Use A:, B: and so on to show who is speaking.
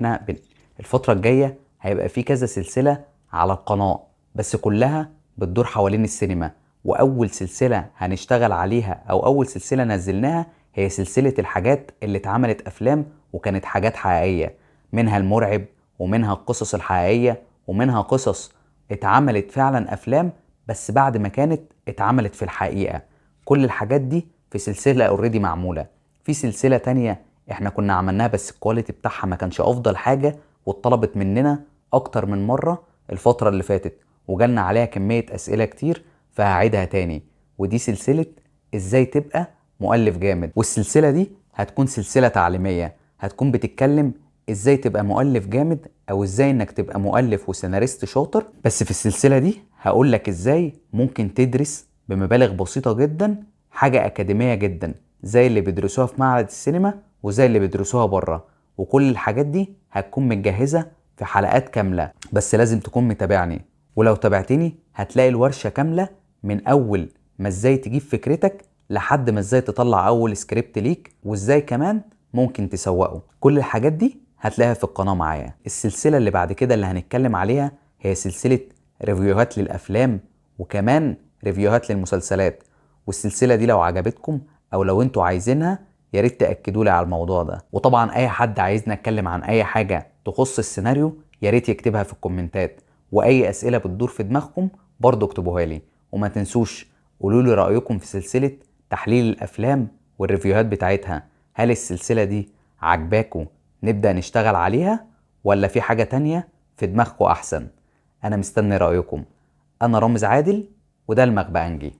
A: احنا الفترة الجاية هيبقى في كذا سلسلة على القناة، بس كلها بتدور حوالين السينما. وأول سلسلة هنشتغل عليها أو أول سلسلة نزلناها هي سلسلة الحاجات اللي اتعملت أفلام وكانت حاجات حقيقية، منها المرعب ومنها القصص الحقيقية ومنها قصص اتعملت فعلا أفلام بس بعد ما كانت اتعملت في الحقيقة. كل الحاجات دي في سلسلة اوريدي معمولة. في سلسلة تانية احنا كنا عملناها بس الكواليتي بتاعها ما كانش افضل حاجة، واتطلبت مننا اكتر من مرة الفترة اللي فاتت وجالنا عليها كمية اسئلة كتير، فهعيدها تاني. ودي سلسلة ازاي تبقى مؤلف جامد. والسلسلة دي هتكون سلسلة تعليمية، هتكون بتتكلم ازاي تبقى مؤلف جامد او ازاي انك تبقى مؤلف وسيناريست شاطر. بس في السلسلة دي هقولك ازاي ممكن تدرس بمبالغ بسيطة جدا حاجة اكاديمية جدا زي اللي بيدرسوها في معهد السينما وزي اللي بيدرسوها بره. وكل الحاجات دي هتكون متجهزة في حلقات كاملة، بس لازم تكون متابعني. ولو تابعتني هتلاقي الورشة كاملة من أول ما ازاي تجيب فكرتك لحد ما ازاي تطلع أول سكريبت ليك وازاي كمان ممكن تسوقه. كل الحاجات دي هتلاقيها في القناة معايا. السلسلة اللي بعد كده اللي هنتكلم عليها هي سلسلة ريفيوهات للأفلام وكمان ريفيوهات للمسلسلات. والسلسلة دي لو عجبتكم او لو انتوا عايزينها يا ريت تاكدوا لي على الموضوع ده. وطبعا اي حد عايزني اتكلم عن اي حاجه تخص السيناريو يا ريت يكتبها في الكومنتات، واي اسئله بتدور في دماغكم برضه اكتبوها لي. وما تنسوش قولوا لي رايكم في سلسله تحليل الافلام والريفيوهات بتاعتها. هل السلسله دي عجباكم نبدا نشتغل عليها ولا في حاجه تانية في دماغكم احسن؟ انا مستني رايكم. انا رامز عادل وده المغبقنجي.